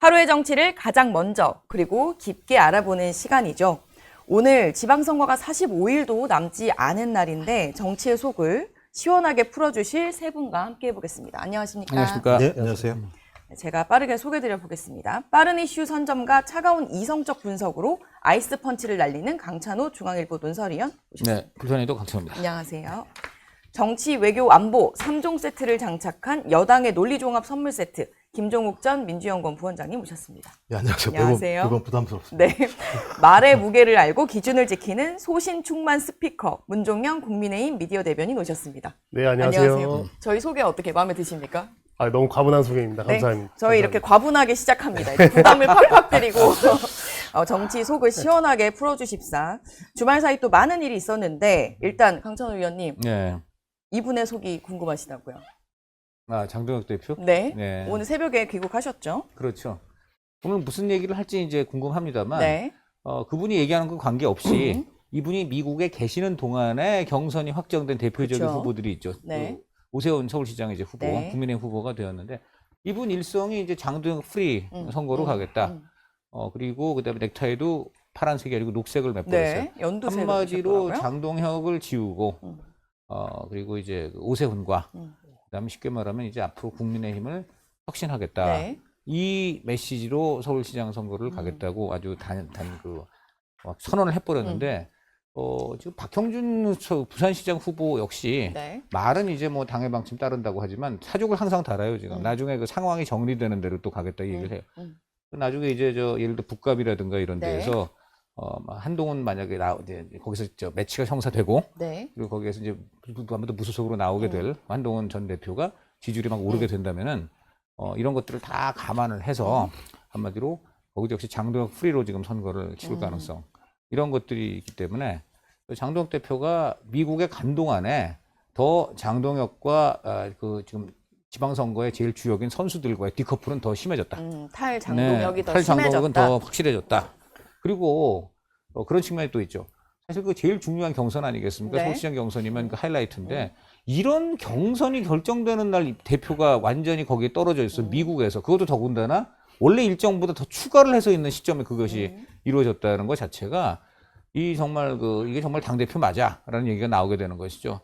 하루의 정치를 가장 먼저 그리고 깊게 알아보는 시간이죠. 오늘 지방선거가 45일도 남지 않은 날인데 정치의 속을 시원하게 풀어주실 세 분과 함께 해보겠습니다. 안녕하십니까? 안녕하십니까? 네, 안녕하세요. 제가 빠르게 소개드려 보겠습니다. 빠른 이슈 선점과 차가운 이성적 분석으로 아이스 펀치를 날리는 강찬호 중앙일보 논설위원 모셨습니다. 네, 불편해도 강찬호입니다. 안녕하세요. 정치, 외교, 안보 3종 세트를 장착한 여당의 논리종합 선물 세트 김종욱 전 민주연구원 부원장님 모셨습니다. 네, 안녕하세요. 안녕하세요. 매번 부담스럽습니다. 네, 말의 무게를 알고 기준을 지키는 소신충만 스피커 문종영 국민의힘 미디어 대변인 오셨습니다. 네, 안녕하세요. 저희 소개 어떻게 마음에 드십니까? 아, 너무 과분한 소개입니다. 감사합니다. 네, 저희 이렇게 과분하게 시작합니다. 이렇게 부담을 팍팍 드리고 정치 속을 시원하게 풀어주십사. 주말 사이 또 많은 일이 있었는데 일단 강찬호 의원님 네. 이분의 속이 궁금하시다고요? 아, 장동혁 대표? 네. 네. 오늘 새벽에 귀국하셨죠? 그렇죠. 오늘 무슨 얘기를 할지 이제 궁금합니다만, 네. 그분이 얘기하는 건 관계없이 이분이 미국에 계시는 동안에 경선이 확정된 대표적인 그렇죠. 후보들이 있죠. 네. 그 오세훈 서울시장 이제 후보, 네. 국민의힘 후보가 되었는데, 이분 일성이 이제 장동혁 프리 선거로 가겠다. 그리고 그다음에 넥타이도 파란색이 아니고 녹색을 맺버렸어요. 네. 연두색을 한마디로 하셨더라고요. 장동혁을 지우고, 그리고 이제 오세훈과 그다음에 쉽게 말하면 이제 앞으로 국민의힘을 혁신하겠다. 네. 이 메시지로 서울시장 선거를 가겠다고 아주 선언을 해버렸는데 지금 박형준 부산시장 후보 역시 네. 말은 이제 뭐 당의 방침 따른다고 하지만 사족을 항상 달아요 지금. 나중에 그 상황이 정리되는 대로 또 가겠다 이 얘기를 해요. 나중에 이제 예를 들어 북갑이라든가 이런 네. 데에서 한동훈 만약에 이제 거기서 매치가 형사되고 네. 그리고 거기에서 이제 아무도 무소속으로 나오게 될 한동훈 전 대표가 지지율이 막 오르게 된다면은 이런 것들을 다 감안을 해서 한마디로 거기도 역시 장동혁 프리로 지금 선거를 치를 가능성 이런 것들이 있기 때문에 장동혁 대표가 미국에 간 동안에 더 장동혁과 그 지금 지방선거의 제일 주역인 선수들과의 디커플은 더 심해졌다. 탈 장동혁이 더 탈 장동혁은 심해졌다. 더 확실해졌다. 그리고 그런 측면이 또 있죠. 사실 그 제일 중요한 경선 아니겠습니까? 네. 서울시장 경선이면 그 하이라이트인데 이런 경선이 결정되는 날 대표가 완전히 거기에 떨어져 있어 미국에서 그것도 더군다나 원래 일정보다 더 추가를 해서 있는 시점에 그것이 이루어졌다는 것 자체가 이게 정말 당 대표 맞아라는 얘기가 나오게 되는 것이죠.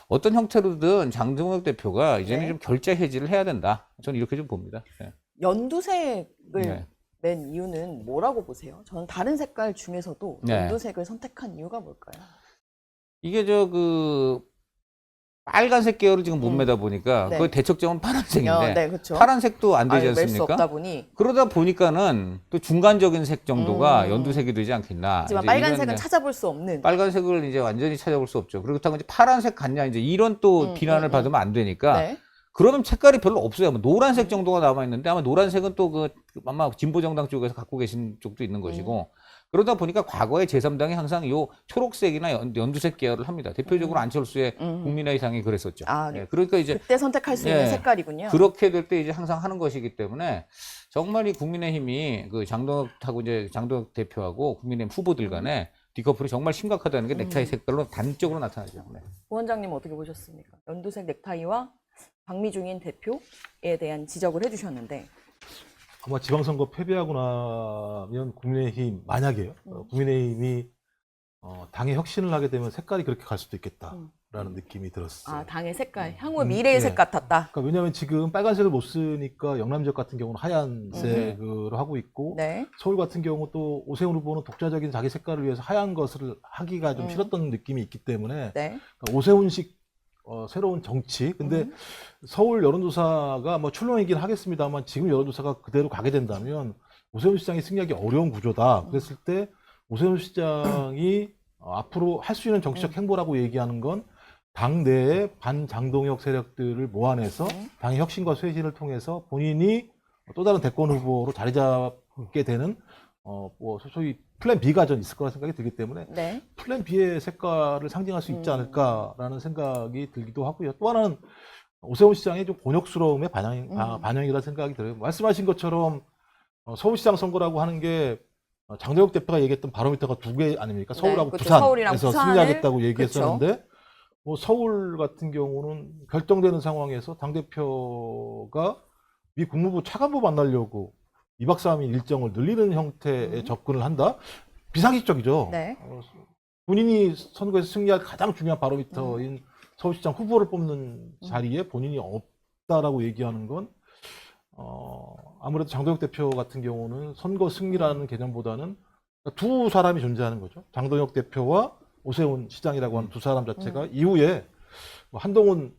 어떤 형태로든 장동혁 대표가 이제는 네. 좀 결자 해지를 해야 된다. 저는 이렇게 좀 봅니다. 네. 연두색을 네. 낸 이유는 뭐라고 보세요? 저는 다른 색깔 중에서도 네. 연두색을 선택한 이유가 뭘까요? 이게 빨간색 계열을 지금 못 매다 보니까 네. 그 대척점은 파란색인데 네, 그렇죠. 파란색도 안 되지 멜수 않습니까? 없다 보니 그러다 보니까는 또 중간적인 색 정도가 연두색이 되지 않겠나. 하지만 이제 빨간색은 이런, 찾아볼 수 없는 빨간색을 이제 완전히 찾아볼 수 없죠. 그렇다고 이제 파란색 같냐 이제 이런 또 비난을 받으면 안 되니까. 네. 그러면 색깔이 별로 없어요. 뭐 노란색 정도가 남아 있는데 아마 노란색은 또 아마 진보 정당 쪽에서 갖고 계신 쪽도 있는 것이고. 그러다 보니까 과거에 제3당이 항상 요 초록색이나 연두색 계열을 합니다. 대표적으로 안철수의 국민의당이 그랬었죠. 아, 예, 그러니까 이제 그때 선택할 수 있는 예, 색깔이군요. 그렇게 될 때 이제 항상 하는 것이기 때문에 정말 이 국민의힘이 그 장동혁하고 이제 장동혁 대표하고 국민의힘 후보들 간에 디커플이 정말 심각하다는 게 넥타이 색깔로 단적으로 나타나죠. 네. 부원장님 어떻게 보셨습니까? 연두색 넥타이와 박미중인 대표에 대한 지적을 해주셨는데 아마 지방선거 패배하고 나면 국민의힘, 만약에요. 국민의힘이 당의 혁신을 하게 되면 색깔이 그렇게 갈 수도 있겠다라는 느낌이 들었어요. 아 당의 색깔, 향후 미래의 색 같았다. 그러니까 왜냐하면 지금 빨간색을 못 쓰니까 영남 지역 같은 경우는 하얀색으로 하고 있고 네. 서울 같은 경우 또 오세훈 후보는 독자적인 자기 색깔을 위해서 하얀 것을 하기가 좀 싫었던 느낌이 있기 때문에 네. 그러니까 오세훈식 새로운 정치. 근데 서울 여론조사가 뭐 출렁이긴 하겠습니다만 지금 여론조사가 그대로 가게 된다면 오세훈 시장이 승리하기 어려운 구조다. 그랬을 때 오세훈 시장이 앞으로 할 수 있는 정치적 행보라고 얘기하는 건 당 내의 반장동혁 세력들을 모아내서 당의 혁신과 쇄신을 통해서 본인이 또 다른 대권 후보로 자리 잡게 되는 뭐 소위 플랜 B가 전 있을 거라 생각이 들기 때문에 네. 플랜 B의 색깔을 상징할 수 있지 않을까라는 생각이 들기도 하고요. 또 하나는 오세훈 시장의 좀 곤욕스러움의 반영이라 생각이 들어요. 말씀하신 것처럼 서울시장 선거라고 하는 게 장동혁 대표가 얘기했던 바로미터가 두 개 아닙니까? 서울하고 그렇죠. 서울이랑 부산에서 부산을, 승리하겠다고 얘기했었는데 뭐 서울 같은 경우는 결정되는 상황에서 당대표가 미 국무부 차관보 만나려고 2박 3일 일정을 늘리는 형태의 접근을 한다? 비상식적이죠. 네. 본인이 선거에서 승리할 가장 중요한 바로미터인 서울시장 후보를 뽑는 자리에 본인이 없다라고 얘기하는 건 아무래도 장동혁 대표 같은 경우는 선거 승리라는 개념보다는 두 사람이 존재하는 거죠. 장동혁 대표와 오세훈 시장이라고 하는 두 사람 자체가 이후에 뭐 한동훈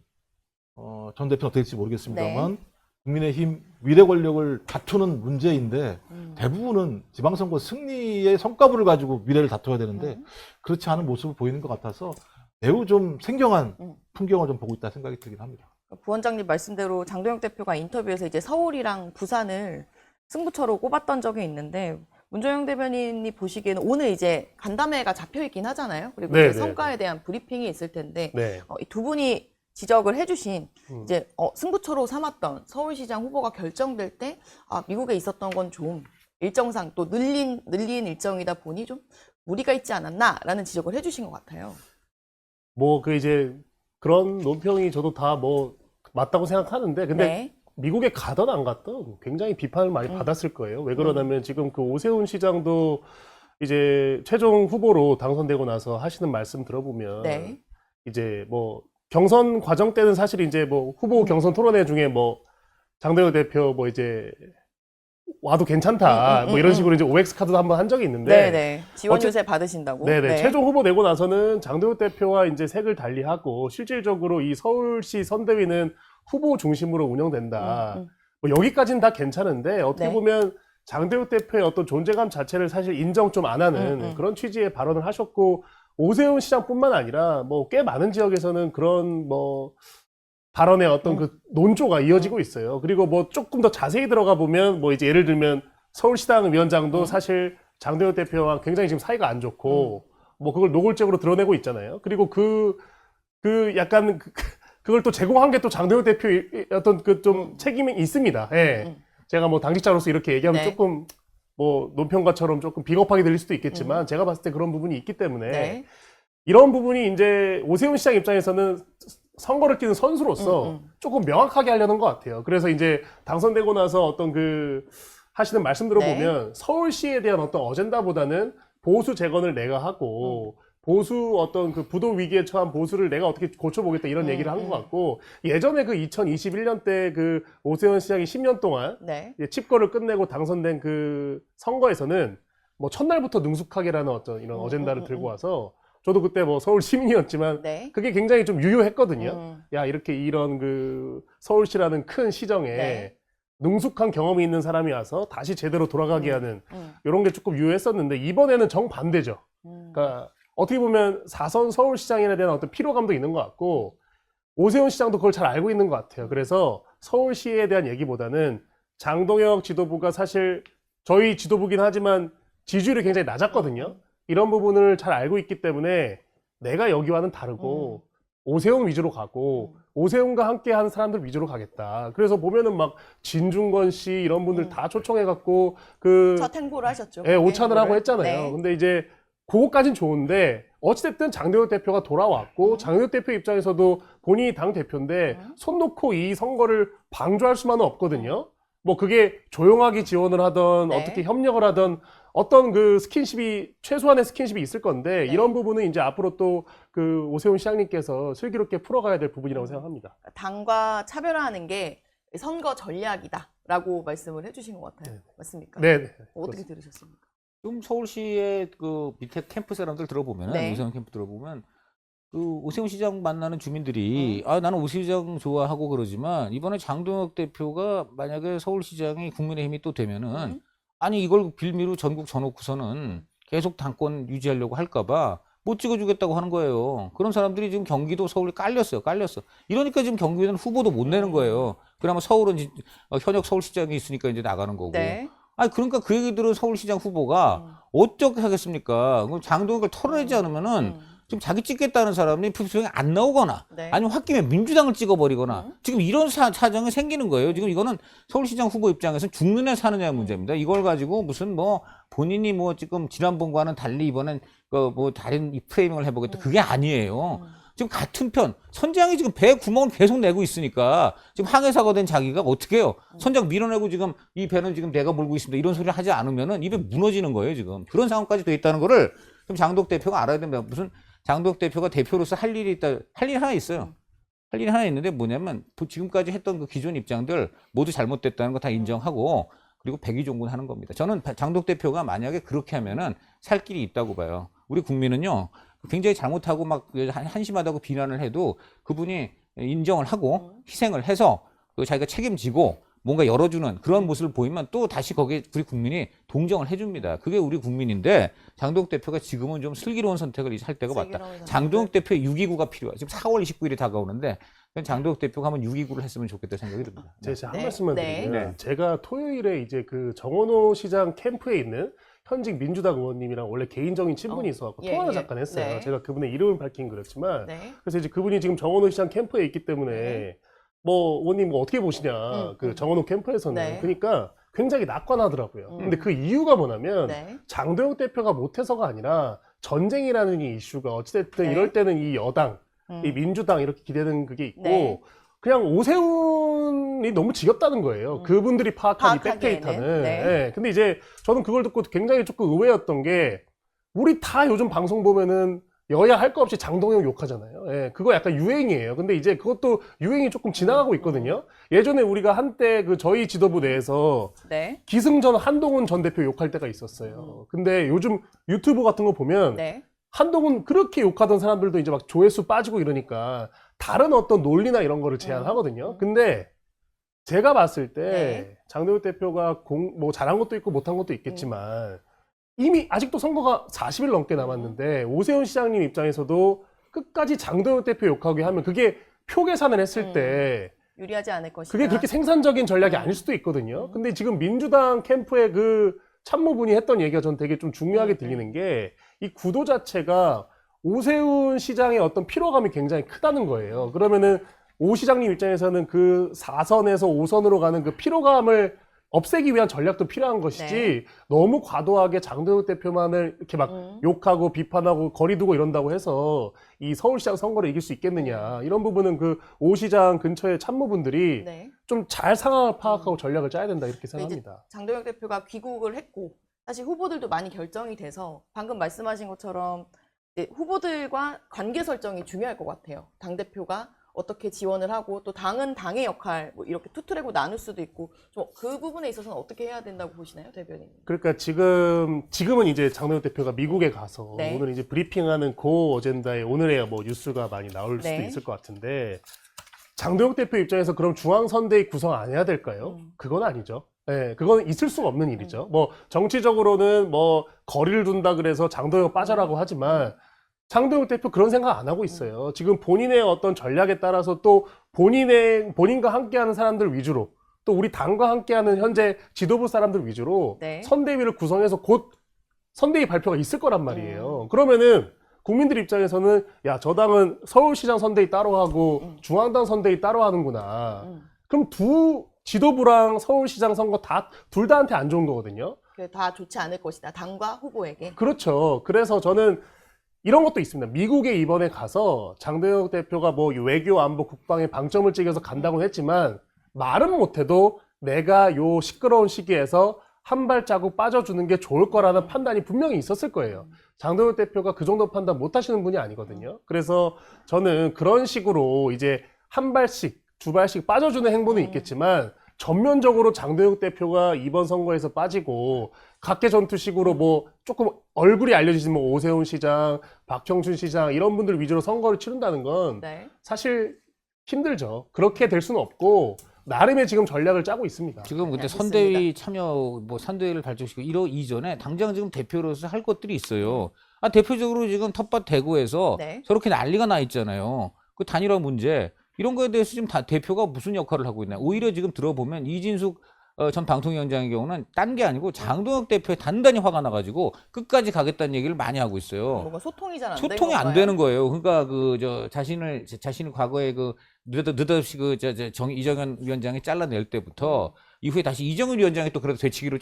전 대표는 어떻게 될지 모르겠습니다만 국민의힘 위례 권력을 다투는 문제인데 대부분은 지방선거 승리의 성과물을 가지고 미래를 다투어야 되는데 그렇지 않은 모습을 보이는 것 같아서 매우 좀 생경한 풍경을 좀 보고 있다 생각이 들긴 합니다. 부원장님 말씀대로 장동혁 대표가 인터뷰에서 이제 서울이랑 부산을 승부처로 꼽았던 적이 있는데 문정영 대변인이 보시기에는 오늘 이제 간담회가 잡혀 있긴 하잖아요. 그리고 네, 이제 네, 성과에 대한 브리핑이 있을 텐데 네. 이 두 분이 지적을 해주신 이제 승부처로 삼았던 서울시장 후보가 결정될 때 미국에 있었던 건 좀 일정상 또 늘린 일정이다 보니 좀 무리가 있지 않았나라는 지적을 해주신 것 같아요. 뭐 그 이제 그런 논평이 저도 다 뭐 맞다고 생각하는데 근데 네. 미국에 가든 안 갔든 굉장히 비판을 많이 받았을 거예요. 왜 그러냐면 지금 그 오세훈 시장도 이제 최종 후보로 당선되고 나서 하시는 말씀 들어보면 네. 이제 뭐 경선 과정 때는 사실 이제 뭐 후보 경선 토론회 중에 뭐 장동혁 대표 뭐 이제 와도 괜찮다 뭐 이런 식으로 이제 OX 카드도 한번 한 적이 있는데 네네. 지원 요새 받으신다고. 네네. 네. 최종 후보 내고 나서는 장동혁 대표와 이제 색을 달리하고 실질적으로 이 서울시 선대위는 후보 중심으로 운영된다. 뭐 여기까지는 다 괜찮은데 어떻게 네. 보면 장동혁 대표의 어떤 존재감 자체를 사실 인정 좀 안 하는 그런 취지의 발언을 하셨고 오세훈 시장뿐만 아니라 뭐 꽤 많은 지역에서는 그런 뭐 발언의 어떤 그 논조가 이어지고 있어요. 그리고 뭐 조금 더 자세히 들어가 보면 뭐 이제 예를 들면 서울시당 위원장도 사실 장동혁 대표와 굉장히 지금 사이가 안 좋고 뭐 그걸 노골적으로 드러내고 있잖아요. 그리고 그 약간 그걸 또 제공한 게 또 장동혁 대표의 어떤 그 좀 책임이 있습니다. 예. 제가 뭐 당직자로서 이렇게 얘기하면 네. 조금 뭐 논평가처럼 조금 비겁하게 들릴 수도 있겠지만 제가 봤을 때 그런 부분이 있기 때문에 네. 이런 부분이 이제 오세훈 시장 입장에서는 선거를 뛰는 선수로서 조금 명확하게 하려는 것 같아요. 그래서 이제 당선되고 나서 어떤 그 하시는 말씀 들어보면 서울시에 대한 어떤 어젠다보다는 보수 재건을 내가 하고 보수 어떤 그 부도 위기에 처한 보수를 내가 어떻게 고쳐보겠다 이런 얘기를 한 것 같고 예전에 그 2021년 때 그 오세훈 시장이 10년 동안 네. 칩거를 끝내고 당선된 그 선거에서는 뭐 첫날부터 능숙하게라는 어떤 이런 어젠다를 들고 와서 저도 그때 뭐 서울 시민이었지만 네. 그게 굉장히 좀 유효했거든요. 야, 이렇게 이런 그 서울시라는 큰 시정에 네. 능숙한 경험이 있는 사람이 와서 다시 제대로 돌아가게 하는 이런 게 조금 유효했었는데 이번에는 정반대죠. 그러니까 어떻게 보면 4선 서울시장에 대한 어떤 피로감도 있는 것 같고 오세훈 시장도 그걸 잘 알고 있는 것 같아요. 그래서 서울시에 대한 얘기보다는 장동혁 지도부가 사실 저희 지도부긴 하지만 지지율이 굉장히 낮았거든요. 이런 부분을 잘 알고 있기 때문에 내가 여기와는 다르고 오세훈 위주로 가고 오세훈과 함께 하는 사람들 위주로 가겠다. 그래서 보면은 막 진중권 씨 이런 분들 다 초청해갖고 그 첫 행보를 하셨죠. 예, 오찬을 하고 했잖아요. 네. 근데 이제 그거까진 좋은데 어찌됐든 장동혁 대표가 돌아왔고 장동혁 대표 입장에서도 본인이 당 대표인데 손 놓고 이 선거를 방조할 수만은 없거든요. 뭐 그게 조용하게 지원을 하던 네. 어떻게 협력을 하던 어떤 그 스킨십이 최소한의 스킨십이 있을 건데 이런 부분은 이제 앞으로 또 그 오세훈 시장님께서 슬기롭게 풀어가야 될 부분이라고 생각합니다. 당과 차별화하는 게 선거 전략이다라고 말씀을 해주신 것 같아요. 맞습니까? 네. 어떻게 들으셨습니까? 좀 서울시의 그 밑에 캠프 사람들 들어보면 네. 오세훈 캠프 들어보면 그 오세훈 시장 만나는 주민들이 나는 오세훈 시장 좋아하고 그러지만 이번에 장동혁 대표가 만약에 서울시장이 국민의힘이 또 되면은 아니 이걸 빌미로 전국 져놓고서는 계속 당권 유지하려고 할까봐 못 찍어주겠다고 하는 거예요. 그런 사람들이 지금 경기도 서울이 깔렸어. 이러니까 지금 경기도는 후보도 못 내는 거예요. 그나마 서울은 현역 서울시장이 있으니까 이제 나가는 거고. 네. 아니 그러니까 그 얘기들은 서울시장 후보가 어떻게 하겠습니까? 그럼 장동혁을 털어내지 않으면은 지금 자기 찍겠다는 사람이 표정이 안 나오거나 네. 아니면 홧김에 민주당을 찍어버리거나 지금 이런 사정이 생기는 거예요. 지금 이거는 서울시장 후보 입장에서는 죽는 애 사느냐의 문제입니다. 이걸 가지고 무슨 뭐 본인이 뭐 지금 지난번과는 달리 이번엔 뭐 다른 이 프레이밍을 해보겠다. 그게 아니에요. 지금 같은 편 선장이 지금 배 구멍을 계속 내고 있으니까 지금 항해사가 된 자기가 어떻게 해요? 선장 밀어내고 지금 이 배는 지금 내가 몰고 있습니다. 이런 소리 하지 않으면은 이 배 무너지는 거예요, 지금. 그런 상황까지 돼 있다는 거를 좀 장도혁 대표가 알아야 됩니다. 무슨 장도혁 대표가 대표로서 할 일이 있다. 할 일 하나 있어요. 할 일이 하나 있는데 뭐냐면 지금까지 했던 그 기존 입장들 모두 잘못됐다는 거 다 인정하고 그리고 백의종군하는 겁니다. 저는 장도혁 대표가 만약에 그렇게 하면은 살 길이 있다고 봐요. 우리 국민은요 굉장히 잘못하고 막 한심하다고 비난을 해도 그분이 인정을 하고 희생을 해서 자기가 책임지고 뭔가 열어주는 그런 모습을 보이면 또 다시 거기에 우리 국민이 동정을 해줍니다. 그게 우리 국민인데 장도혁 대표가 지금은 좀 슬기로운 선택을 할 때가 맞다. 장도혁 대표의 6.29가 필요해요. 지금 4월 29일이 다가오는데 장도혁 대표가 한번 6.29를 했으면 좋겠다 생각이 듭니다. 제가 한 네. 말씀만 네. 드리면 제가 토요일에 이제 그 정원호 시장 캠프에 있는 현직 민주당 의원님이랑 원래 개인적인 친분이 있어갖고 예, 통화를 예. 잠깐 했어요. 네. 제가 그분의 이름은 밝힌 그렇지만 네. 그래서 이제 그분이 지금 정원호 시장 캠프에 있기 때문에 네. 뭐 의원님 뭐 어떻게 보시냐 그 정원호 캠프에서는 네. 그러니까 굉장히 낙관하더라고요. 음. 근데 그 이유가 뭐냐면 네. 장도혁 대표가 못해서가 아니라 전쟁이라는 이 이슈가 어찌됐든 네. 이럴 때는 이 여당, 이 민주당 이렇게 기대는 그게 있고 네. 그냥 오세훈이 너무 지겹다는 거예요. 그분들이 파악한 이 파악하기에는. 백데이터는. 네. 예. 근데 이제 저는 그걸 듣고 굉장히 조금 의외였던 게 우리 다 요즘 방송 보면은 여야 할 거 없이 장동영 욕하잖아요. 예. 그거 약간 유행이에요. 근데 이제 그것도 유행이 조금 지나가고 있거든요. 예전에 우리가 한때 그 저희 지도부 내에서 네. 기승전 한동훈 전 대표 욕할 때가 있었어요. 근데 요즘 유튜브 같은 거 보면 네. 한동훈 그렇게 욕하던 사람들도 이제 막 조회수 빠지고 이러니까 다른 어떤 논리나 이런 거를 제안하거든요. 근데 제가 봤을 때 네. 장도혁 대표가 뭐 잘한 것도 있고 못한 것도 있겠지만 이미 아직도 선거가 40일 넘게 남았는데 오세훈 시장님 입장에서도 끝까지 장도혁 대표 욕하게 하면 그게 표 계산을 했을 때 유리하지 않을 것이다. 그게 그렇게 생산적인 전략이 아닐 수도 있거든요. 근데 지금 민주당 캠프의 그 참모분이 했던 얘기가 전 되게 좀 중요하게 들리는 게 이 구도 자체가 오세훈 시장의 어떤 피로감이 굉장히 크다는 거예요. 그러면은 오 시장님 입장에서는 그 4선에서 5선으로 가는 그 피로감을 없애기 위한 전략도 필요한 것이지 네. 너무 과도하게 장도혁 대표만을 이렇게 막 욕하고 비판하고 거리두고 이런다고 해서 이 서울시장 선거를 이길 수 있겠느냐 이런 부분은 그 오 시장 근처의 참모분들이 네. 좀 잘 상황을 파악하고 전략을 짜야 된다 이렇게 이제 생각합니다. 장도혁 대표가 귀국을 했고 사실 후보들도 많이 결정이 돼서 방금 말씀하신 것처럼 이제 후보들과 관계 설정이 중요할 것 같아요. 당 대표가 어떻게 지원을 하고 또 당은 당의 역할 뭐 이렇게 투트랙으로 나눌 수도 있고 좀 그 부분에 있어서는 어떻게 해야 된다고 보시나요, 대변인? 그러니까 지금은 이제 장도혁 대표가 미국에 가서 네. 오늘 이제 브리핑하는 그 어젠다에 오늘에야 뭐 뉴스가 많이 나올 수도 네. 있을 것 같은데 장도혁 대표 입장에서 그럼 중앙선대위 구성 안 해야 될까요? 그건 아니죠. 예, 그건 있을 수가 없는 일이죠. 뭐 정치적으로는 뭐 거리를 둔다 그래서 장도혁 빠져라고 하지만 장도혁 대표 그런 생각 안 하고 있어요. 지금 본인의 어떤 전략에 따라서 또 본인과 함께하는 사람들 위주로 또 우리 당과 함께하는 현재 지도부 사람들 위주로 네. 선대위를 구성해서 곧 선대위 발표가 있을 거란 말이에요. 그러면은 국민들 입장에서는 야, 저 당은 서울시장 선대위 따로 하고 중앙당 선대위 따로 하는구나. 그럼 두 지도부랑 서울시장 선거 둘 다한테 안 좋은 거거든요. 다 좋지 않을 것이다. 당과 후보에게. 그렇죠. 그래서 저는 이런 것도 있습니다. 미국에 이번에 가서 장도혁 대표가 뭐 외교, 안보, 국방에 방점을 찍어서 간다고는 했지만 말은 못해도 내가 요 시끄러운 시기에서 한 발자국 빠져주는 게 좋을 거라는 판단이 분명히 있었을 거예요. 장도혁 대표가 그 정도 판단 못 하시는 분이 아니거든요. 그래서 저는 그런 식으로 이제 한 발씩, 두 발씩 빠져주는 행보는 있겠지만 전면적으로 장도혁 대표가 이번 선거에서 빠지고 각계 전투식으로 뭐 조금 얼굴이 알려지지 뭐 오세훈 시장, 박형준 시장 이런 분들 위주로 선거를 치른다는 건 네. 사실 힘들죠. 그렇게 될 수는 없고 나름의 지금 전략을 짜고 있습니다. 지금 근데 알겠습니다. 선대위 참여, 뭐 선대위를 발족시키고 이전에 당장 지금 대표로서 할 것들이 있어요. 대표적으로 지금 텃밭 대구에서 네. 저렇게 난리가 나 있잖아요. 그 단일화 문제 이런 거에 대해서 지금 대표가 무슨 역할을 하고 있나요? 오히려 지금 들어보면 이진숙 전 방통위원장의 경우는 딴 게 아니고 장동혁 대표에 단단히 화가 나가지고 끝까지 가겠다는 얘기를 많이 하고 있어요. 뭔가 소통이 잘 안 되는 소통이 안 건가요? 되는 거예요. 그러니까 자신이 과거에 느닷없이 이정현 위원장이 잘라낼 때부터 이후에 다시 이정현 위원장이 또 그래도 되치기로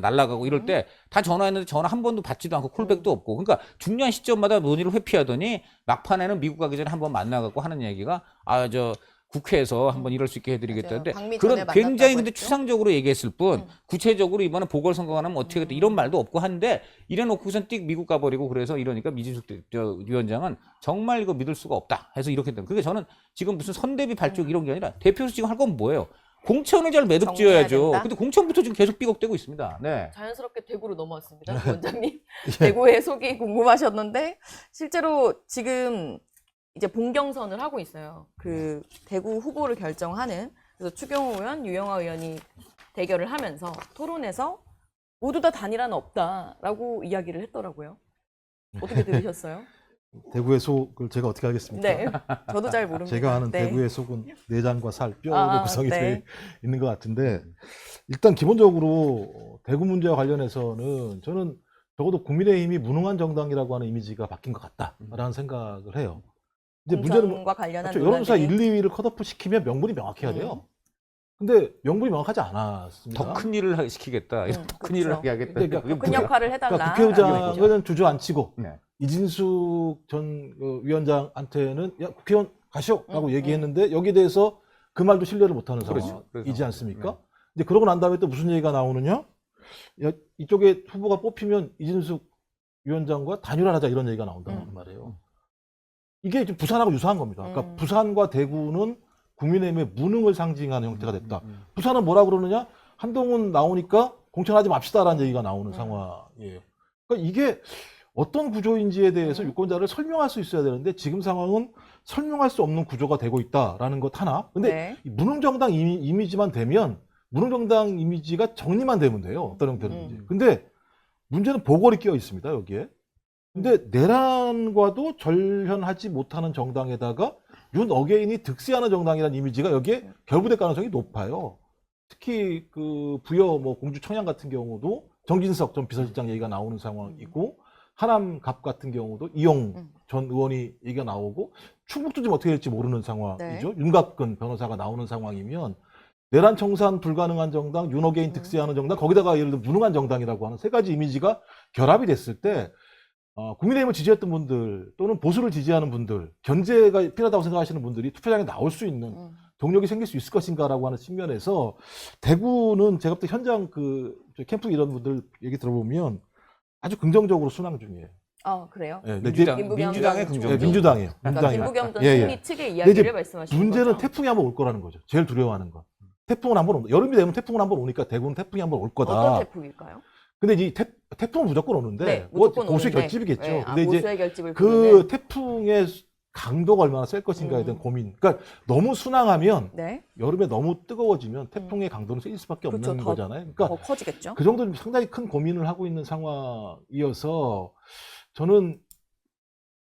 날라가고 이럴 때 다 전화했는데 전화 한 번도 받지도 않고 콜백도 없고, 그러니까 중요한 시점마다 논의를 회피하더니 막판에는 미국 가기 전에 한번 만나갖고 하는 얘기가 국회에서 한번 이럴 수 있게 해드리겠다는데, 맞아요. 방미 전에 그런 굉장히 만났다고 근데 했죠. 추상적으로 얘기했을 뿐 구체적으로 이번에 보궐선거가 나면 어떻게 하겠다 이런 말도 없고 한데, 이래놓고선 띡 미국 가버리고, 그래서 이러니까 미진숙 위원장은 정말 이거 믿을 수가 없다 해서 이렇게 된. 그러니까 저는 지금 무슨 선대비 발족 이런 게 아니라 대표에서 지금 할 건 뭐예요? 공천을 잘 매듭 정리해야 지어야죠. 된다? 근데 공천부터 지금 계속 삐걱대고 있습니다. 네. 자연스럽게 대구로 넘어왔습니다. 원장님. 대구의 속이 궁금하셨는데 실제로 지금 이제 본경선을 하고 있어요. 그 대구 후보를 결정하는, 그래서 추경호 의원, 유영아 의원이 대결을 하면서 토론에서 모두 다 단일화는 없다라고 이야기를 했더라고요. 어떻게 들으셨어요? 대구의 속을 제가 어떻게 알겠습니까? 네, 저도 잘 모릅니다. 제가 아는 네. 대구의 속은 내장과 살, 뼈로 구성이 네. 되어 있는 것 같은데, 일단 기본적으로 대구 문제와 관련해서는 저는 적어도 국민의힘이 무능한 정당이라고 하는 이미지가 바뀐 것 같다라는 생각을 해요. 이제 문제는 공천과 관련한 그렇죠. 여론조사 논란들이 1, 2위를 컷오프 시키면 명분이 명확해야 돼요. 근데 명분이 명확하지 않았습니다. 더 큰 일을 시키겠다. 더 큰 일을 그렇죠. 하게 하겠다. 그러니까 그게 큰 뭐야? 역할을 해달라. 그러니까 국회의장은 주저앉히고 네. 이진숙 전 위원장한테는 야 국회의원 가시오라고 음, 얘기했는데 여기에 대해서 그 말도 신뢰를 못하는 그렇죠. 상황이지 않습니까? 네. 이제 그러고 난 다음에 또 무슨 얘기가 나오느냐? 야, 이쪽에 후보가 뽑히면 이진숙 위원장과 단일화를 하자 이런 얘기가 나온다는 말이에요. 이게 지금 부산하고 유사한 겁니다. 그러니까 부산과 대구는 국민의힘의 무능을 상징하는 형태가 됐다. 부산은 뭐라 그러느냐? 한동훈 나오니까 공천하지 맙시다라는 얘기가 나오는 상황이에요. 그러니까 이게 어떤 구조인지에 대해서 유권자를 설명할 수 있어야 되는데 지금 상황은 설명할 수 없는 구조가 되고 있다라는 것 하나. 근데 네. 이 무능정당 이미지만 되면, 무능정당 이미지가 정리만 되면 돼요. 어떤 형태든지. 근데 문제는 보궐이 끼어 있습니다, 여기에. 근데 내란과도 절연하지 못하는 정당에다가 윤 어게인이 득세하는 정당이라는 이미지가 여기에 결부될 가능성이 높아요. 특히 그 부여 공주 청양 같은 경우도 정진석 전 비서실장 얘기가 나오는 상황이고, 하남갑 같은 경우도 이용 전 의원이 얘기가 나오고, 충북도 좀 어떻게 될지 모르는 상황이죠. 윤갑근 변호사가 나오는 상황이면 내란 청산 불가능한 정당, 윤 어게인 득세하는 정당, 거기다가 예를 들어 무능한 정당이라고 하는 세 가지 이미지가 결합이 됐을 때 국민의힘을 지지했던 분들 또는 보수를 지지하는 분들, 견제가 필요하다고 생각하시는 분들이 투표장에 나올 수 있는 동력이 생길 수 있을 것인가라고 하는 측면에서 대구는 제가 볼 때 현장 캠프 이런 분들 얘기 들어보면 아주 긍정적으로 순항 중이에요. 그래요? 네, 민주당의 긍정적. 민주당이에요. 그러니까 김부겸 전 예, 예. 총리 측의 근데 이야기를 이제 말씀하시는 문제는 거죠? 태풍이 한번 올 거라는 거죠. 제일 두려워하는 건. 태풍은 한번 온다. 여름이 되면 태풍은 한번 오니까 대구는 태풍이 한번 올 거다. 어떤 태풍일까요? 근데 이 태풍은 무조건 오는데 네, 뭐 무조건 보수의 오는데. 결집이겠죠. 네, 근데 이제 보수의 결집을 그 부르는. 태풍의 강도가 얼마나 셀 것인가에 대한 고민. 그러니까 너무 순항하면 네, 여름에 너무 뜨거워지면 태풍의 강도는 세질 수밖에 없는 그렇죠. 거잖아요. 그러니까 더 커지겠죠. 그 정도 상당히 큰 고민을 하고 있는 상황이어서 저는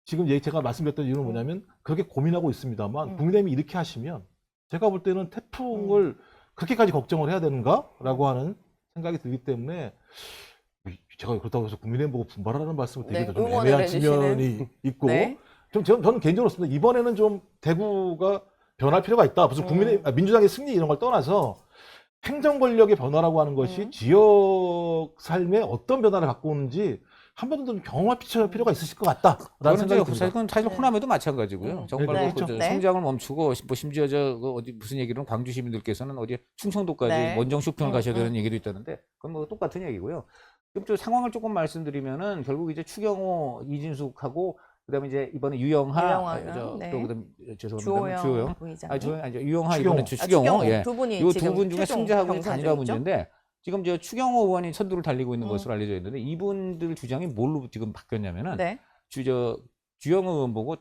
지금 제가 말씀드렸던 이유는 뭐냐면 그렇게 고민하고 있습니다만 국민의힘이 이렇게 하시면 제가 볼 때는 태풍을 그렇게까지 걱정을 해야 되는가라고 하는 생각이 들기 때문에 제가 그렇다고 해서 국민의힘 보고 분발하라는 말씀을 드리기도 좀 응원을 애매한 해주시는. 측면이 있고 네. 저는 개인적으로 그렇습니다. 이번에는 좀 대구가 변할 필요가 있다. 무슨 민주당의 승리 이런 걸 떠나서 행정 권력의 변화라고 하는 것이 지역 삶에 어떤 변화를 갖고 오는지 한 번 더 경험할 필요가 있으실 것 같다라는 생각이 듭니다. 그건 사실 호남에도 마찬가지고요. 정말 네, 그 그렇죠. 네. 성장을 멈추고 심지어 어디 무슨 얘기는 광주 시민들께서는 어디 충청도까지 네. 원정 쇼핑을 가셔야 되는 얘기도 있다는데 그건 뭐 똑같은 얘기고요. 그럼 또 상황을 조금 말씀드리면은 결국 이제 추경호, 이진숙하고 그다음에 이제 이번에 유영하 의원, 네. 또 그다음 죄송합니다. 주호영. 부의장. 유영하 추경호. 이번에 추경호. 예. 두 분이 이 두 지금 분 중에 최종 승자하고 경선 단일화 중이죠? 문제인데 지금 추경호 의원이 선두를 달리고 있는 것으로 알려져 있는데 이분들 주장이 뭘로 지금 바뀌었냐면은 네. 주영호 의원 보고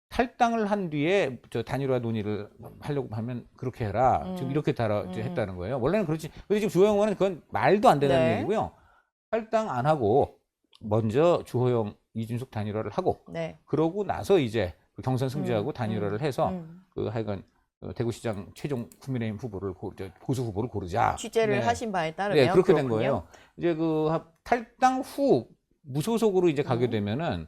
탈당을 한 뒤에 단일화 논의를 하려고 하면 그렇게 해라. 지금 이렇게 했다는 거예요. 원래는 그렇지. 근데 지금 주호영 의원은 그건 말도 안 되는 네. 얘기고요. 탈당 안 하고 먼저 주호영, 이준석 단일화를 하고 네. 그러고 나서 이제 그 경선 승자하고 단일화를 해서 하여간 대구시장 최종 국민의힘 후보를 보수 후보를 고르자. 취재를 네. 하신 바에 따르면 네, 그렇게 된 그렇군요. 거예요. 이제 그 탈당 후 무소속으로 이제 가게 되면은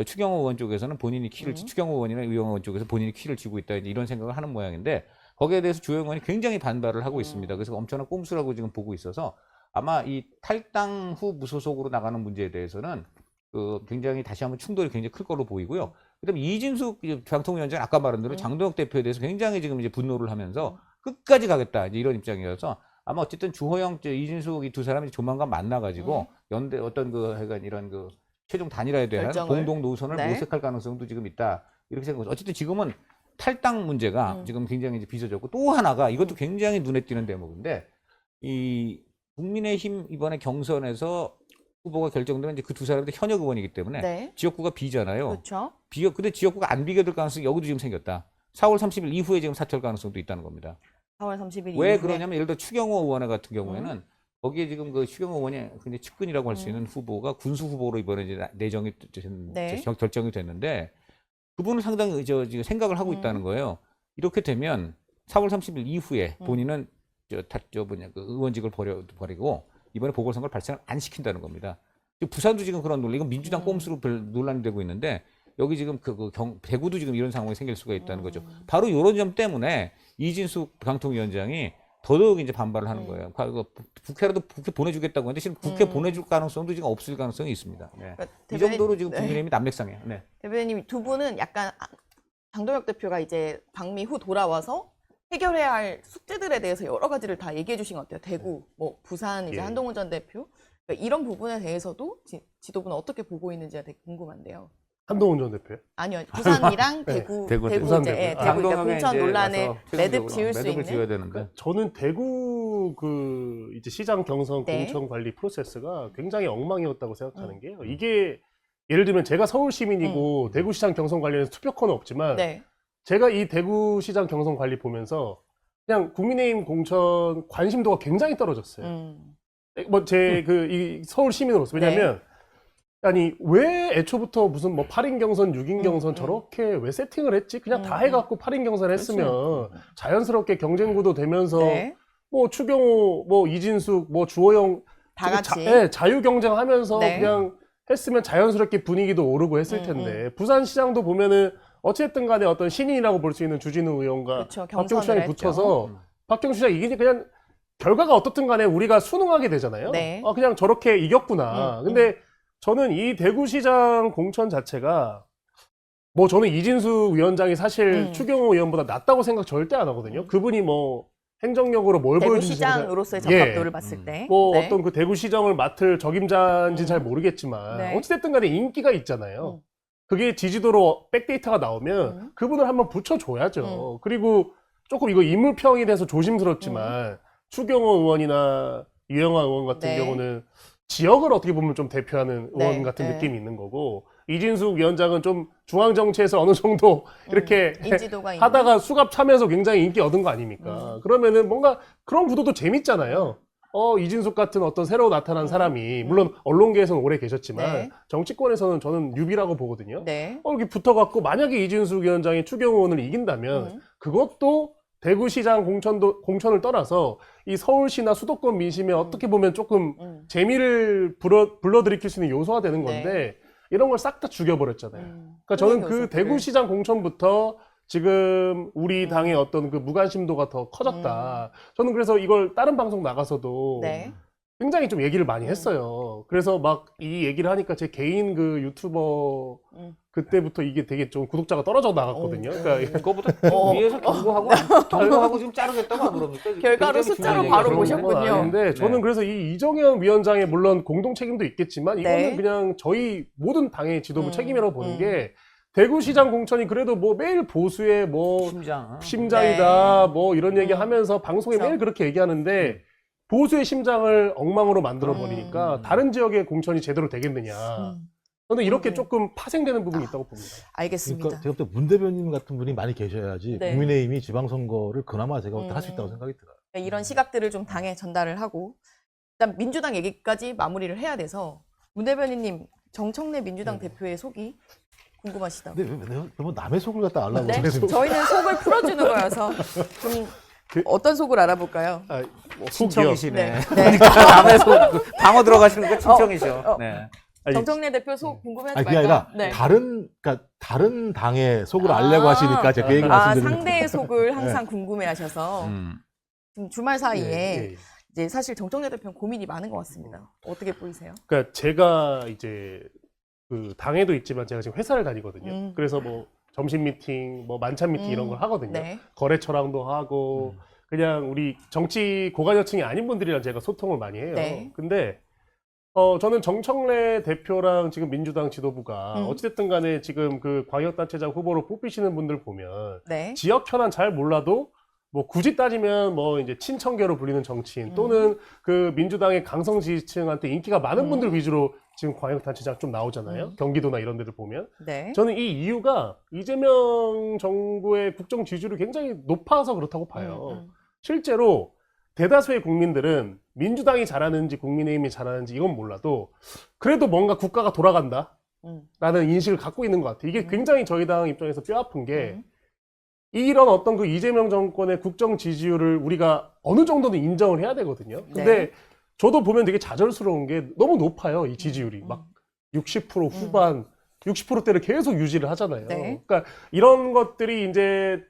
추경호 의원 쪽에서는 본인이 추경호 의원이나 의원 의원 쪽에서 본인이 키를 쥐고 있다 이제 이런 생각을 하는 모양인데 거기에 대해서 주호영 의원이 굉장히 반발을 하고 있습니다. 그래서 엄청난 꼼수라고 지금 보고 있어서 아마 이 탈당 후 무소속으로 나가는 문제에 대해서는 굉장히 다시 한번 충돌이 굉장히 클 거로 보이고요. 그다음에 이진숙 방통위원장 아까 말한 대로 장동혁 대표에 대해서 굉장히 지금 이제 분노를 하면서 끝까지 가겠다 이제 이런 입장이어서 아마 어쨌든 주호영, 이진숙 이 두 사람이 조만간 만나가지고 연대 어떤 하여간 이런 최종 단일화에 대한 결정을. 공동 노선을 네. 모색할 가능성도 지금 있다 이렇게 생각합니다. 어쨌든 지금은 탈당 문제가 지금 굉장히 이제 빚어졌고 또 하나가 이것도 굉장히 눈에 띄는 대목인데 이 국민의힘 이번에 경선에서 후보가 결정되면 이제 그 두 사람도 현역 의원이기 때문에 네. 지역구가 비잖아요. 그렇죠. 근데 지역구가 안 비게 될 가능성이 여기도 지금 생겼다. 4월 30일 이후에 지금 사퇴할 가능성도 있다는 겁니다. 4월 30일 왜 이후에. 그러냐면 예를 들어 추경호 의원 같은 경우에는 거기에 지금 추경호 의원이 굉장히 측근이라고 할 수 있는 후보가 군수 후보로 이번에 이제 내정이 네. 결정이 됐는데 그분은 상당히 지금 생각을 하고 있다는 거예요. 이렇게 되면 4월 30일 이후에 본인은 의원직을 버리고 이번에 보궐선거를 발생을 안 시킨다는 겁니다. 부산도 지금 그런 논리, 이건 민주당 꼼수로 논란이 되고 있는데 여기 지금 대구도 지금 이런 상황이 생길 수가 있다는 거죠. 바로 이런 점 때문에 이진숙 방통위원장이 더더욱 이제 반발을 하는 거예요. 국회 보내주겠다고 하는데 지금 국회 보내줄 가능성도 지금 없을 가능성이 있습니다. 네. 그러니까 이 정도로 지금 네. 국민의힘이 난맥상해요. 네. 대변인님 두 분은 약간 장동혁 대표가 이제 방미 후 돌아와서 해결해야 할 숙제들에 대해서 여러 가지를 다 얘기해 주신 것 같아요. 대구, 뭐 부산 이제 예. 한동훈 전 대표 그러니까 이런 부분에 대해서도 지도부는 어떻게 보고 있는지가 되게 궁금한데요. 한동훈 전 대표. 아니요, 부산이랑 대구, 대구, 부산 이제 대구. 예, 아, 대구 이제 장동혁에 공천 이제 논란에 와서 매듭 최종적으로 지을 수 매듭을 있는. 지어야 되는데 저는 대구 이제 시장 경선 네. 공천 관리 프로세스가 굉장히 엉망이었다고 생각하는 게요. 이게 예를 들면 제가 서울 시민이고 대구시장 경선 관리에서 투표권은 없지만 네. 제가 이 대구시장 경선 관리 보면서 그냥 국민의힘 공천 관심도가 굉장히 떨어졌어요. 뭐 이 서울 시민으로서 왜냐하면 아니 왜 애초부터 무슨 뭐 8인 경선, 6인 경선 저렇게 왜 세팅을 했지? 그냥 다 해갖고 8인 경선 했으면 자연스럽게 경쟁 구도 되면서 네. 뭐 추경호, 뭐 이진숙, 뭐 주호영 다 같이. 자유 경쟁하면서 네. 그냥 했으면 자연스럽게 분위기도 오르고 했을 텐데 부산시장도 보면은 어쨌든 간에 어떤 신인이라고 볼 수 있는 주진우 의원과 그렇죠. 박경수 경선을 시장이 했죠. 붙어서 박경수 시장이 이기니 그냥 결과가 어떻든 간에 우리가 순응하게 되잖아요. 네. 그냥 저렇게 이겼구나. 근데 저는 이 대구시장 공천 자체가 뭐 저는 이진수 위원장이 사실 추경호 의원보다 낫다고 생각 절대 안 하거든요. 그분이 뭐 행정력으로 뭘 보여주는지 대구시장으로서의 예. 적합도를 봤을 때. 뭐 네. 어떤 그 대구시장을 맡을 적임자인지 잘 모르겠지만 네. 어찌됐든 간에 인기가 있잖아요. 그게 지지도로 백데이터가 나오면 그분을 한번 붙여줘야죠. 그리고 조금 이거 인물평에 대해서 조심스럽지만 추경호 의원이나 유영아 의원 같은 네. 경우는 지역을 어떻게 보면 좀 대표하는 의원 네, 같은 네. 느낌이 있는 거고 이진숙 위원장은 좀 중앙정치에서 어느 정도 이렇게 인지도가 있는. 하다가 수갑 차면서 굉장히 인기 얻은 거 아닙니까? 그러면은 뭔가 그런 구도도 재밌잖아요. 이진숙 같은 어떤 새로 나타난 사람이 물론 언론계에서는 오래 계셨지만 네. 정치권에서는 저는 뉴비라고 보거든요. 네. 이렇게 붙어갖고 만약에 이진숙 위원장이 추경호 의원을 이긴다면 그것도 대구시장 공천을 떠나서 이 서울시나 수도권 민심에 어떻게 보면 조금 재미를 불러들이킬 수 있는 요소가 되는 건데 네. 이런 걸 싹 다 죽여버렸잖아요. 그러니까 저는 그 요소들을. 대구시장 공천부터 지금 우리 당의 어떤 그 무관심도가 더 커졌다. 저는 그래서 이걸 다른 방송 나가서도 네. 굉장히 좀 얘기를 많이 했어요. 그래서 막 이 얘기를 하니까 제 개인 그 유튜버 그때부터 이게 되게 좀 구독자가 떨어져 나갔거든요. 그러니까 그거보다 위에서 경고하고 지금 자르겠다고 안 그럽니까? 결과로 굉장히 숫자로 중요한 바로 얘기죠. 보셨군요. 그런 건 아닌데 저는 네. 그래서 이 이정현 위원장의 물론 공동 책임도 있겠지만 이거는 네. 그냥 저희 모든 당의 지도부 책임이라고 보는 게 대구시장 공천이 그래도 뭐 매일 보수의 뭐 심장이다 뭐 이런 얘기 하면서 방송에 그렇죠. 매일 그렇게 얘기하는데 보수의 심장을 엉망으로 만들어 버리니까 다른 지역의 공천이 제대로 되겠느냐. 저는 이렇게 조금 파생되는 부분이 있다고 봅니다. 알겠습니다. 그러니까 제가 볼 때 문 대변인 같은 분이 많이 계셔야지 네. 국민의힘이 지방선거를 그나마 제가 볼 때 할 수 있다고 생각이 들어요. 이런 시각들을 좀 당에 전달을 하고 일단 민주당 얘기까지 마무리를 해야 돼서 문 대변인님 정청래 민주당 대표의 속이 궁금하시다고. 근데 왜 너무 남의 속을 갖다 알라고 네? 그러세요? 저희는 속을 풀어주는 거여서 좀 어떤 속을 알아볼까요? 아, 뭐 속이요. 친청이시네. 네. 그러니까 남의 속 방어 들어가시는 거 친청이셔. 네. 아니, 정청래 대표 속 궁금해하지 아니 그게 말까? 아니라 다른 당의 속을 아. 알려고 하시니까 제가 그 얘기 말씀드리는 상대의 속을 항상 궁금해하셔서 지금 주말 사이에 예, 예. 이제 사실 정청래 대표는 고민이 많은 것 같습니다. 어떻게 보이세요? 그러니까 제가 이제 그 당에도 있지만 제가 지금 회사를 다니거든요. 음. 그래서 뭐 점심 미팅, 뭐 만찬 미팅 이런 걸 하거든요. 네. 거래처랑도 하고 그냥 우리 정치 고관여층이 아닌 분들이랑 제가 소통을 많이 해요. 네. 근데 저는 정청래 대표랑 지금 민주당 지도부가 어찌됐든 간에 지금 그 광역단체장 후보로 뽑히시는 분들 보면 네. 지역 현안 잘 몰라도 뭐 굳이 따지면 뭐 이제 친청계로 불리는 정치인 또는 그 민주당의 강성 지지층한테 인기가 많은 분들 위주로 지금 광역단체장 좀 나오잖아요. 경기도나 이런 데들 보면. 네. 저는 이 이유가 이재명 정부의 국정 지지율이 굉장히 높아서 그렇다고 봐요. 실제로 대다수의 국민들은 민주당이 잘하는지 국민의힘이 잘하는지 이건 몰라도 그래도 뭔가 국가가 돌아간다라는 인식을 갖고 있는 것 같아요. 이게 굉장히 저희 당 입장에서 뼈아픈 게 이런 어떤 그 이재명 정권의 국정 지지율을 우리가 어느 정도는 인정을 해야 되거든요. 근데 네. 저도 보면 되게 좌절스러운 게 너무 높아요. 이 지지율이. 막 60% 후반, 60%대를 계속 유지를 하잖아요. 네. 그러니까 이런 것들이 이제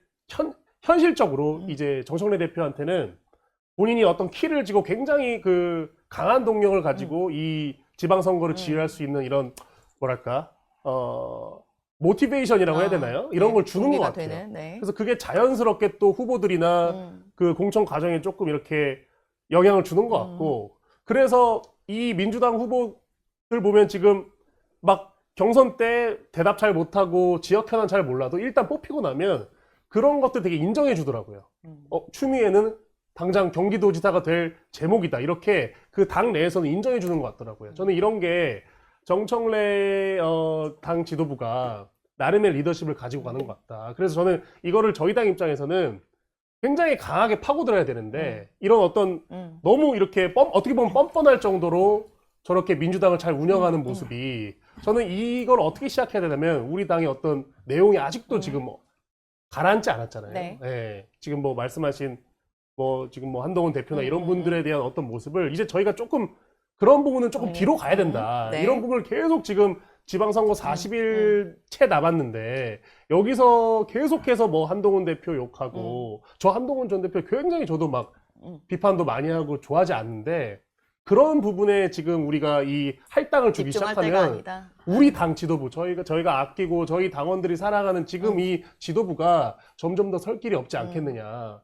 현실적으로 이제 정청래 대표한테는 본인이 어떤 키를 쥐고 굉장히 그 강한 동력을 가지고 이 지방선거를 지휘할 수 있는 이런 뭐랄까 모티베이션이라고 해야 되나요? 이런 걸 주는 것 같아요. 되는, 네. 그래서 그게 자연스럽게 또 후보들이나 그 공천 과정에 조금 이렇게 영향을 주는 것 같고 그래서 이 민주당 후보들 보면 지금 막 경선 때 대답 잘 못하고 지역 현안 잘 몰라도 일단 뽑히고 나면 그런 것들 되게 인정해 주더라고요. 추미애는 당장 경기도지사가 될 제목이다. 이렇게 그 당 내에서는 인정해 주는 것 같더라고요. 저는 이런 게 정청래 당 지도부가 나름의 리더십을 가지고 가는 것 같다. 그래서 저는 이거를 저희 당 입장에서는 굉장히 강하게 파고들어야 되는데 이런 어떤 너무 이렇게 어떻게 보면 뻔뻔할 정도로 저렇게 민주당을 잘 운영하는 모습이 저는 이걸 어떻게 시작해야 되냐면 우리 당의 어떤 내용이 아직도 지금 가라앉지 않았잖아요. 네. 예, 지금 뭐 말씀하신 뭐 지금 뭐 한동훈 대표나 이런 분들에 대한 어떤 모습을 이제 저희가 조금 그런 부분은 조금 뒤로 가야 된다. 네. 이런 부분을 계속 지금 지방선거 40일 채 남았는데 여기서 계속해서 뭐 한동훈 대표 욕하고 저 한동훈 전 대표 굉장히 저도 막 비판도 많이 하고 좋아하지 않는데 그런 부분에 지금 우리가 이 할당을 주기 집중할 때가 시작하면 아니다. 우리 당 지도부 저희가 아끼고 저희 당원들이 살아가는 지금 이 지도부가 점점 더 설 길이 없지 않겠느냐.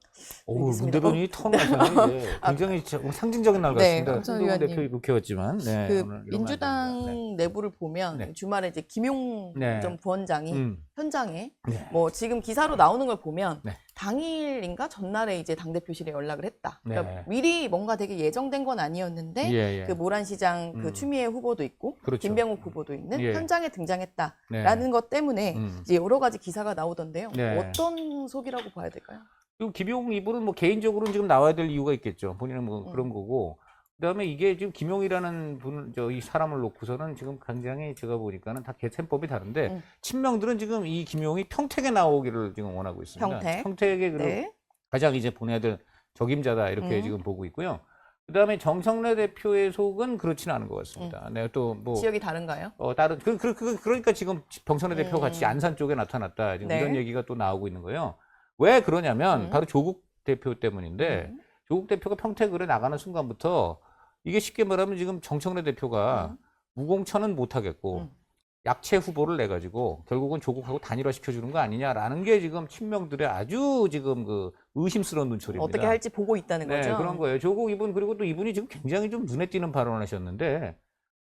오, 알겠습니다. 문 대변인이 톤하셔는 이제 굉장히 상징적인 날 네, 같습니다. 엄청 한동훈 위원님. 대표 이렇게였지만 네, 그 오늘 이러면 안 민주당 됩니다. 내부를 보면 네. 주말에 이제 김용 네. 전 부원장이 현장에 네. 뭐 지금 기사로 나오는 걸 보면 네. 당일인가 전날에 이제 당대표실에 연락을 했다. 그러니까 네. 미리 뭔가 되게 예정된 건 아니었는데 예, 예. 그 모란시장 그 추미애 후보도 있고 그렇죠. 김병욱 후보도 있는 예. 현장에 등장했다라는 것 때문에 이제 여러 가지 기사가 나오던데요. 네. 어떤 속이라고 봐야 될까요? 그리고 김용 이분은 뭐 개인적으로는 지금 나와야 될 이유가 있겠죠. 본인은 뭐 그런 거고. 그다음에 이게 지금 김용이라는 분, 이 사람을 놓고서는 지금 굉장히 제가 보니까는 다 셈법이 다른데 친명들은 지금 이 김용이 평택에 나오기를 지금 원하고 있습니다. 평택에 네. 가장 이제 보내야 될 적임자다 이렇게 지금 보고 있고요. 그다음에 정청래 대표의 속은 그렇지는 않은 것 같습니다. 네, 또 뭐 지역이 다른가요? 다른 그러니까 지금 정청래 대표가 같이 안산 쪽에 나타났다 지금 네. 이런 얘기가 또 나오고 있는 거예요. 왜 그러냐면 바로 조국 대표 때문인데 조국 대표가 평택으로 나가는 순간부터 이게 쉽게 말하면 지금 정청래 대표가 무공천은 못 하겠고 약체 후보를 내 가지고 결국은 조국하고 단일화 시켜주는 거 아니냐라는 게 지금 친명들의 아주 지금 그 의심스러운 눈초리입니다. 어떻게 할지 보고 있다는 네, 거죠. 그런 거예요. 조국 이분 그리고 또 이분이 지금 굉장히 좀 눈에 띄는 발언을 하셨는데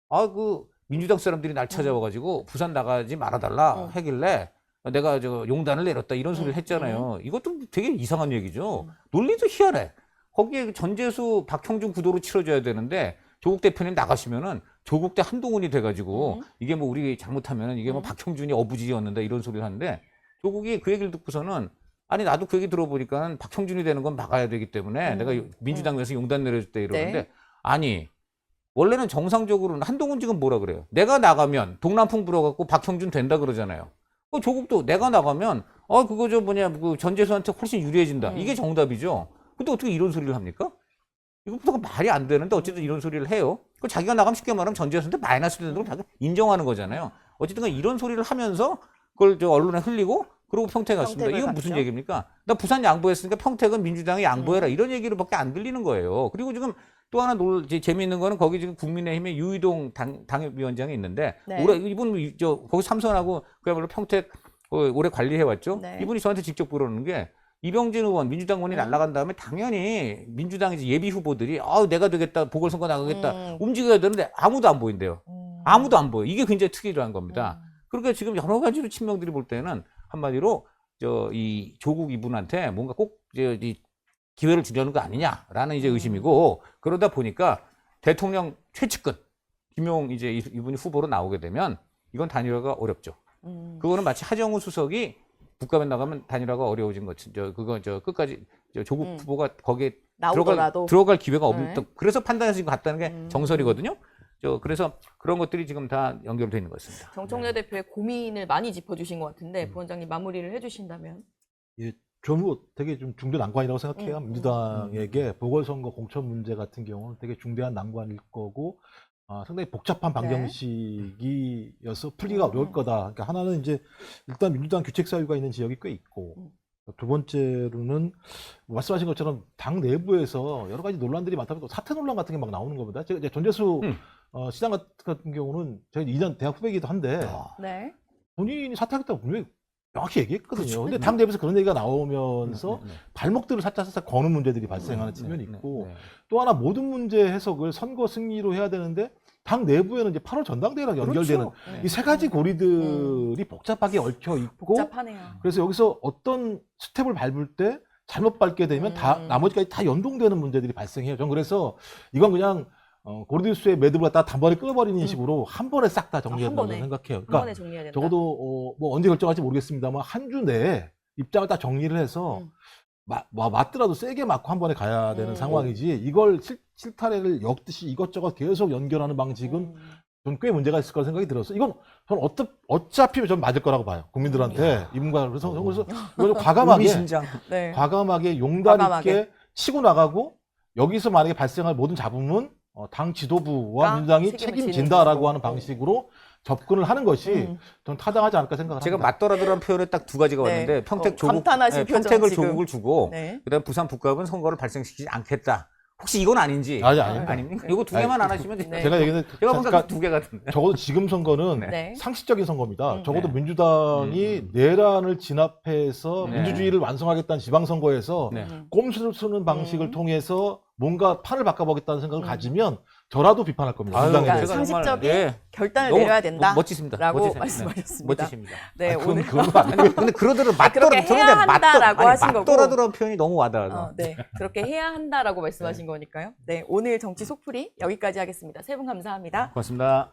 그 민주당 사람들이 날 찾아와가지고 부산 나가지 말아달라 하길래 내가 저 용단을 내렸다 이런 소리를 했잖아요. 이것도 되게 이상한 얘기죠. 논리도 희한해. 거기에 전재수 박형준 구도로 치러줘야 되는데 조국 대표님 나가시면은 조국 대 한동훈이 돼가지고 이게 뭐 우리 잘못하면은 이게 뭐 박형준이 어부지였는다 이런 소리를 하는데 조국이 그 얘기를 듣고서는 아니 나도 그 얘기 들어보니까 박형준이 되는 건 막아야 되기 때문에 내가 민주당 내에서 용단 내려줄 때 이러는데 네. 아니 원래는 정상적으로는 한동훈 지금 뭐라 그래요? 내가 나가면 동남풍 불어갖고 박형준 된다 그러잖아요. 조국도 내가 나가면 그거 그 전재수한테 훨씬 유리해진다. 이게 정답이죠. 근데 어떻게 이런 소리를 합니까? 이거부터가 말이 안 되는데 어쨌든 이런 소리를 해요. 그 자기가 나가면 쉽게 말하면 전재수한테 마이너스 되는 걸 자기가 인정하는 거잖아요. 어쨌든 이런 소리를 하면서 그걸 언론에 흘리고 그러고 평택 갔습니다. 평택을 이건 무슨 갔죠. 얘기입니까? 나 부산 양보했으니까 평택은 민주당이 양보해라. 이런 얘기로밖에 안 들리는 거예요. 그리고 지금 또 하나 재미있는 거는 거기 지금 국민의힘의 유이동 당협위원장이 있는데 네. 올해 이분 거기 삼선하고 그야말로 평택 오래 관리해왔죠. 네. 이분이 저한테 직접 물어보는 게 이병진 의원 민주당 의원이 날아간 다음에 당연히 민주당 이제 예비 후보들이 내가 되겠다 보궐선거 나가겠다 움직여야 되는데 아무도 안 보인대요. 아무도 안 보여. 이게 굉장히 특이한 겁니다. 그러니까 지금 여러 가지로 친명들이 볼 때는 한마디로 이 조국 이분한테 뭔가 꼭 이 기회를 주려는 거 아니냐라는 이제 의심이고 그러다 보니까 대통령 최측근 김용 이제 이분이 후보로 나오게 되면 이건 단일화가 어렵죠. 그거는 마치 하정우 수석이 국감에 나가면 단일화가 어려워진 것 끝까지 조국 후보가 거기에 나오더라도 들어갈 기회가 네. 없다. 그래서 판단해서 갔다는 게 정설이거든요. 그래서 그런 것들이 지금 다 연결되어 있는 것 같습니다. 정청래 대표의 고민을 많이 짚어주신 것 같은데 부원장님 마무리를 해주신다면. 예, 저는 되게 좀 중대 난관이라고 생각해요. 민주당에게 보궐선거 공천 문제 같은 경우는 되게 중대한 난관일 거고 상당히 복잡한 방정식이어서 풀기가 어려울 거다. 그러니까 하나는 이제 일단 민주당 규책 사유가 있는 지역이 꽤 있고 두 번째로는 말씀하신 것처럼 당 내부에서 여러 가지 논란들이 많다 보니까 사퇴 논란 같은 게 막 나오는 겁니다. 제가 이제 전재수 시장 같은 경우는 제가 2년 대학 후배이기도 한데 네. 본인이 사퇴하겠다고 분명히 명확히 얘기했거든요. 그렇죠. 근데 당 내부에서 그런 얘기가 나오면서 발목들을 살짝 거는 문제들이 발생하는 측면이 있고 또 하나 모든 문제 해석을 선거 승리로 해야 되는데 당 내부에는 이제 8월 전당대회랑 연결되는 그렇죠. 이 세 가지 고리들이 복잡하게 얽혀 있고 복잡하네요. 그래서 여기서 어떤 스텝을 밟을 때 잘못 밟게 되면 다 나머지까지 다 연동되는 문제들이 발생해요. 전 그래서 이건 그냥 고리들수의 매듭을 갖다 단번에 끊어버리는 식으로 한 번에 싹 다 정리해야 된다고 생각해요. 한 번에 그러니까 정리해야 된다. 적어도 뭐 언제 결정할지 모르겠습니다만 한 주 내에 입장을 다 정리를 해서 맞더라도 세게 맞고 한 번에 가야 되는 상황이지 이걸 실타래를 엮듯이 이것저것 계속 연결하는 방식은 전 꽤 문제가 있을 거라 생각이 들어서 이건 저는 어차피 전 맞을 거라고 봐요. 국민들한테 이분과 그래서 이걸 과감하게 네. 과감하게 용단 과감하게. 있게 치고 나가고 여기서 만약에 발생할 모든 잡음은 당 지도부와 민주당이 책임을 책임진다라고 지는 하는 방식으로 접근을 하는 것이 전 타당하지 않을까 생각합니다. 제가 맞더라도라는 표현에 딱 두 가지가 네. 왔는데 평택 조국, 감탄하신 표정 평택을 지금. 조국을 주고 네. 그다음 부산 북갑은 선거를 발생시키지 않겠다. 혹시 이건 아닌지 아닙니다. 아닙니까? 이거 두 개만 안 하시면 네. 제가 얘기는 제가 보니까 두 개 같은데. 적어도 지금 선거는 네. 상식적인 선거입니다. 적어도 네. 민주당이 내란을 진압해서 네. 민주주의를 완성하겠다는 지방선거에서 네. 꼼수를 쓰는 방식을 통해서 뭔가 판을 바꿔보겠다는 생각을 가지면 저라도 비판할 겁니다. 아유, 민주당에 그러니까 대해서. 제가 상식적인 정말, 결단을 너무 내려야 된다. 멋지십니다. 라고 멋지세요. 말씀하셨습니다. 멋지십니다. 네, 오늘 그건 아니고 근데 그러더라도 그렇게 해야 한다라고 하신 거고. 맞더라도라는 표현이 너무 와닿아서. 네, 그렇게 해야 한다라고 말씀하신 거니까요. 네, 오늘 정치 속풀이 여기까지 하겠습니다. 세 분 감사합니다. 고맙습니다.